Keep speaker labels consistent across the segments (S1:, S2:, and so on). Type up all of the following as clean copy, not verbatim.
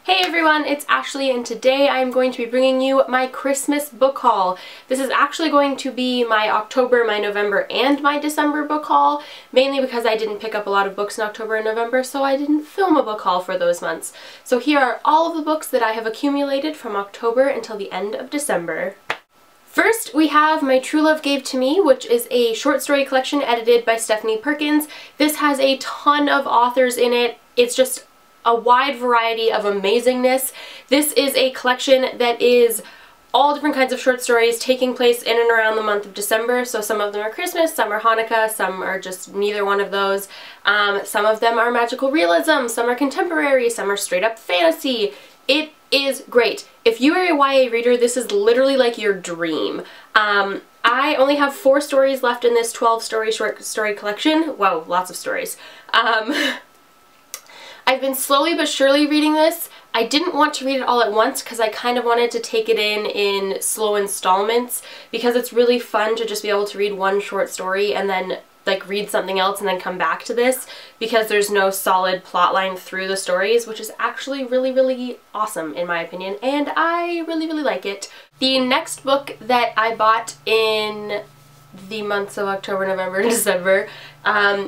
S1: Hey everyone, it's Ashley and today I'm going to be bringing you my Christmas book haul. This is actually going to be my October, my November, and my December book haul, mainly because I didn't pick up a lot of books in October and November, so I didn't film a book haul for those months. So here are all of the books that I have accumulated from October until the end of December. First, we have My True Love Gave to Me, which is a short story collection edited by Stephanie Perkins. This has a ton of authors in it. It's just a wide variety of amazingness. This is a collection that is all different kinds of short stories taking place in and around the month of December. So some of them are Christmas, some are Hanukkah, some are just neither one of those. Some of them are magical realism, some are contemporary, some are straight up fantasy. It is great. If you are a YA reader, this is literally like your dream. I only have 4 stories left in this 12-story short story collection. Wow, lots of stories. I've been slowly but surely reading this. I didn't want to read it all at once because I kind of wanted to take it in slow installments because it's really fun to just be able to read one short story and then like read something else and then come back to this because there's no solid plot line through the stories, which is actually really awesome in my opinion, and I really like it. The next book that I bought in the months of October, November, and December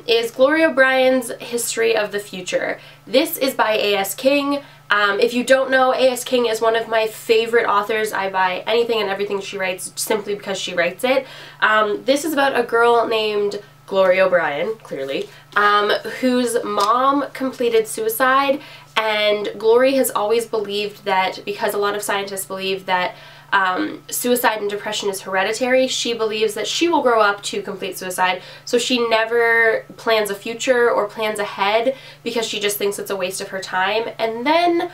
S1: is Gloria Bryan's History of the Future. This is by A.S. King. If you don't know, A.S. King is one of my favorite authors. I buy anything and everything she writes simply because she writes it. This is about a girl named Gloria Bryan, clearly, whose mom completed suicide, and Glory has always believed that, because a lot of scientists believe that suicide and depression is hereditary, she believes that she will grow up to complete suicide, so she never plans a future or plans ahead because she just thinks it's a waste of her time. And then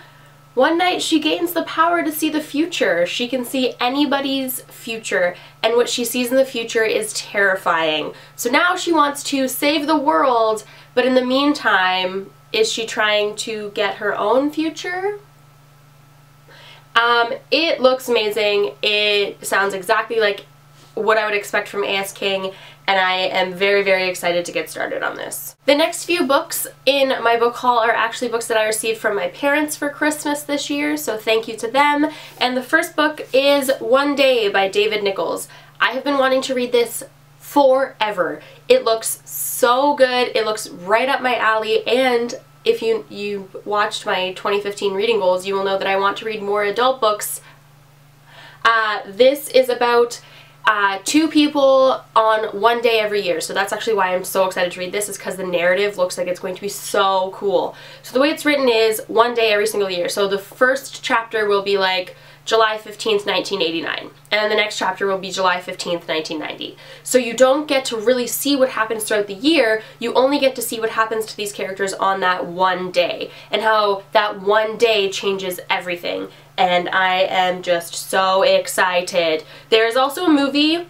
S1: one night she gains the power to see the future. She can see anybody's future, and what she sees in the future is terrifying. So now she wants to save the world, but in the meantime, is she trying to get her own future? It looks amazing. It sounds exactly like what I would expect from A.S. King, and I am very excited to get started on this. The next few books in my book haul are actually books that I received from my parents for Christmas this year, so thank you to them. And the first book is One Day by David Nichols. I have been wanting to read this forever. It looks so good. It looks right up my alley, and if you watched my 2015 reading goals, you will know that I want to read more adult books. This is about 2 people on one day every year, so that's actually why I'm so excited to read this, is because the narrative looks like it's going to be so cool. So the way it's written is one day every single year. So the first chapter will be like July 15th, 1989, and then the next chapter will be July 15th, 1990. So you don't get to really see what happens throughout the year, you only get to see what happens to these characters on that one day, and how that one day changes everything. And I am just so excited. There's also a movie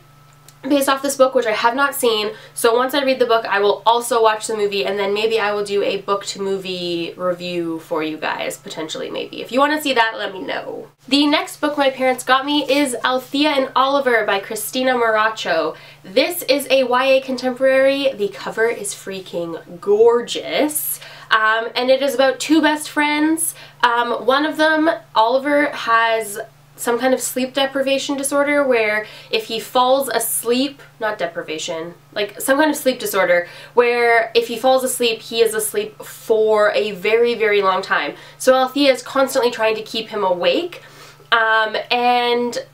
S1: based off this book, which I have not seen, so once I read the book I will also watch the movie, and then maybe I will do a book to movie review for you guys, potentially maybe. If you want to see that, let me know. The next book my parents got me is Althea Oliver by Christina Moracho. This is a YA contemporary. The cover is freaking gorgeous. And it is about 2 best friends. One of them, Oliver, has some kind of sleep deprivation disorder where if he falls asleep, not deprivation, like some kind of sleep disorder, where if he falls asleep, he is asleep for a very long time. So Althea is constantly trying to keep him awake, and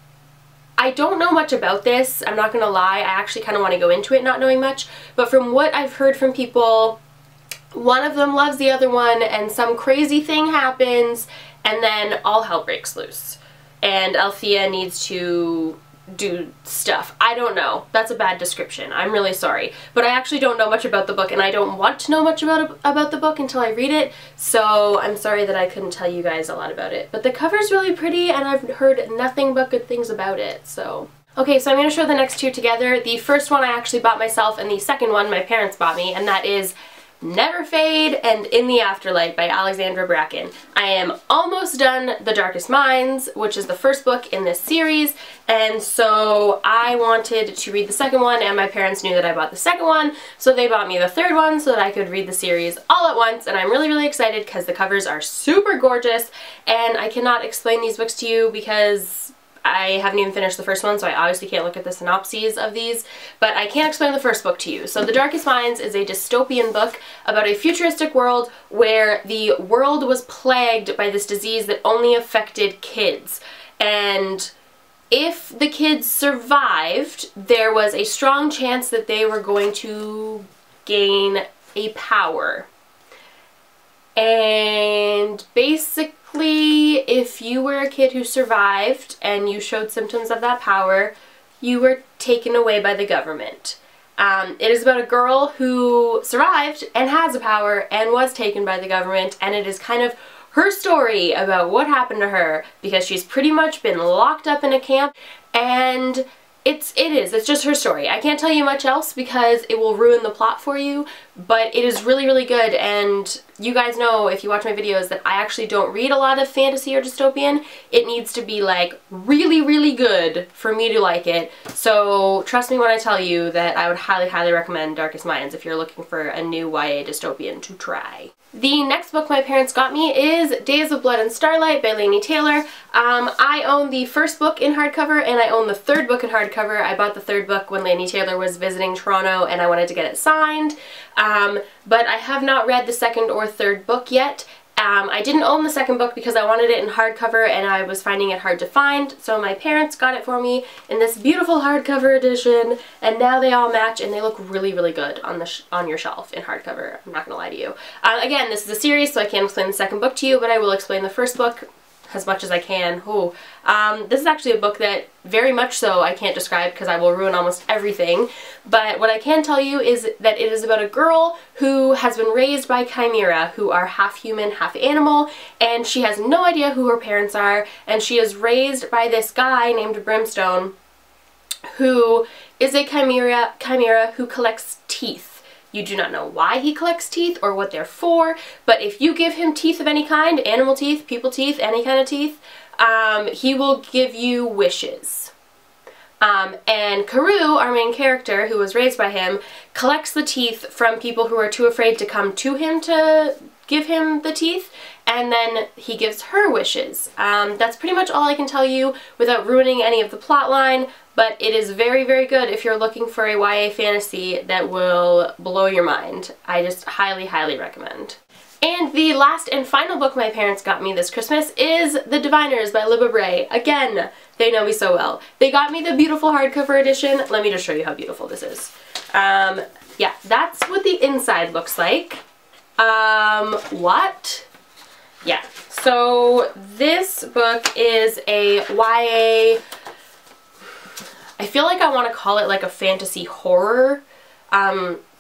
S1: I don't know much about this, I'm not gonna lie. I actually kind of want to go into it not knowing much, but from what I've heard from people, one of them loves the other one, and some crazy thing happens, and then all hell breaks loose. And Althea needs to do stuff. I don't know. That's a bad description. I'm really sorry. But I actually don't know much about the book, and I don't want to know much about the book until I read it, so I'm sorry that I couldn't tell you guys a lot about it. But the cover's really pretty, and I've heard nothing but good things about it, so. Okay, so I'm going to show the next 2 together. The first one I actually bought myself, and the second one my parents bought me, and that is Never Fade and In the Afterlight by Alexandra Bracken. I am almost done The Darkest Minds, which is the first book in this series, and so I wanted to read the second one, and my parents knew that I bought the second one, so they bought me the third one so that I could read the series all at once, and I'm really excited because the covers are super gorgeous, and I cannot explain these books to you because I haven't even finished the first one, so I obviously can't look at the synopses of these, but I can explain the first book to you. So The Darkest Minds is a dystopian book about a futuristic world where the world was plagued by this disease that only affected kids. And if the kids survived, there was a strong chance that they were going to gain a power. And basically, if you were a kid who survived and you showed symptoms of that power, you were taken away by the government. It is about a girl who survived and has a power and was taken by the government, and it is kind of her story about what happened to her because she's pretty much been locked up in a camp, and it's just her story. I can't tell you much else because it will ruin the plot for you, but it is really, really good. And you guys know, if you watch my videos, that I actually don't read a lot of fantasy or dystopian. It needs to be like really, really good for me to like it. So trust me when I tell you that I would highly, highly recommend Darkest Minds if you're looking for a new YA dystopian to try. The next book my parents got me is Days of Blood and Starlight by Laini Taylor. I own the first book in hardcover and I own the third book in hardcover. I bought the third book when Laini Taylor was visiting Toronto and I wanted to get it signed. But I have not read the second or third book yet. I didn't own the second book because I wanted it in hardcover and I was finding it hard to find, so my parents got it for me in this beautiful hardcover edition, and now they all match and they look really, really good on your shelf in hardcover. I'm not gonna lie to you. Again, this is a series, so I can't explain the second book to you, but I will explain the first book as much as I can. Ooh. This is actually a book that very much so I can't describe because I will ruin almost everything, but what I can tell you is that it is about a girl who has been raised by chimera who are half human, half animal, and she has no idea who her parents are, and she is raised by this guy named Brimstone who is a chimera who collects teeth. You do not know why he collects teeth or what they're for, but if you give him teeth of any kind, animal teeth, people teeth, any kind of teeth, he will give you wishes. And Carew, our main character, who was raised by him, collects the teeth from people who are too afraid to come to him to give him the teeth, and then he gives her wishes. That's pretty much all I can tell you without ruining any of the plot line, but it is very, very good if you're looking for a YA fantasy that will blow your mind. I just highly, highly recommend. And the last and final book my parents got me this Christmas is The Diviners by Libba Bray. Again, they know me so well. They got me the beautiful hardcover edition. Let me just show you how beautiful this is. Yeah, that's what the inside looks like. What? Yeah, so this book is a YA, I feel like I want to call it like a fantasy horror,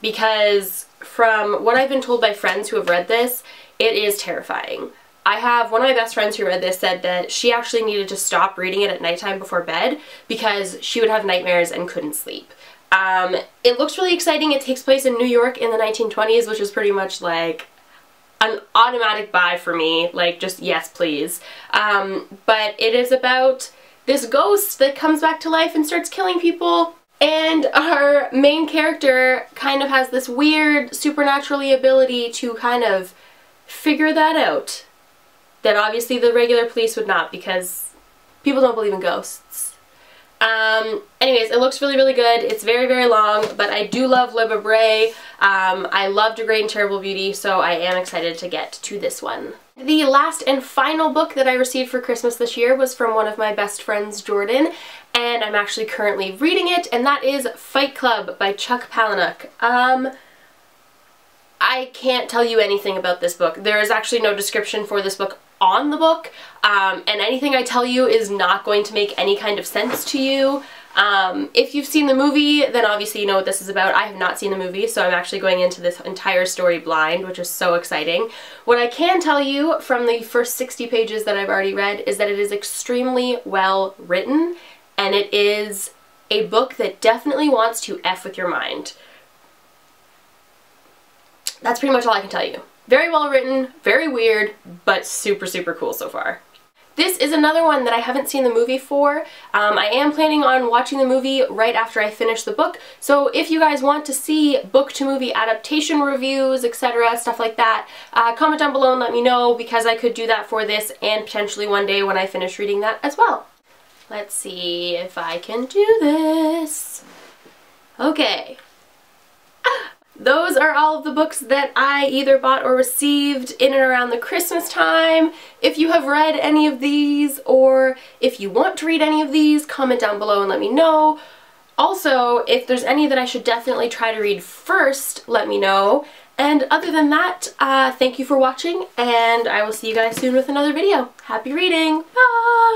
S1: because from what I've been told by friends who have read this, it is terrifying. I have one of my best friends who read this said that she actually needed to stop reading it at nighttime before bed because she would have nightmares and couldn't sleep. It looks really exciting. It takes place in New York in the 1920s, which is pretty much like an automatic buy for me, like just yes please. But it is about this ghost that comes back to life and starts killing people, and our main character kind of has this weird supernaturally ability to kind of figure that out, that obviously the regular police would not because people don't believe in ghosts. Anyways, it looks really, really good. It's very, very long, but I do love Libba Bray. I loved A Great and Terrible Beauty, so I am excited to get to this one. The last and final book that I received for Christmas this year was from one of my best friends, Jordan, and I'm actually currently reading it, and that is Fight Club by Chuck Palahniuk. I can't tell you anything about this book. There is actually no description for this book on the book, and anything I tell you is not going to make any kind of sense to you. If you've seen the movie, then obviously you know what this is about. I have not seen the movie, so I'm actually going into this entire story blind, which is so exciting. What I can tell you from the first 60 pages that I've already read is that it is extremely well written, and it is a book that definitely wants to F with your mind. That's pretty much all I can tell you. Very well written, very weird, but super, super cool so far. This is another one that I haven't seen the movie for. I am planning on watching the movie right after I finish the book, so if you guys want to see book to movie adaptation reviews, etc., stuff like that, comment down below and let me know, because I could do that for this and potentially one day when I finish reading that as well. Let's see if I can do this. Okay. Those are all of the books that I either bought or received in and around the Christmas time. If you have read any of these, or if you want to read any of these, comment down below and let me know. Also, if there's any that I should definitely try to read first, let me know. And other than that, thank you for watching, and I will see you guys soon with another video. Happy reading! Bye!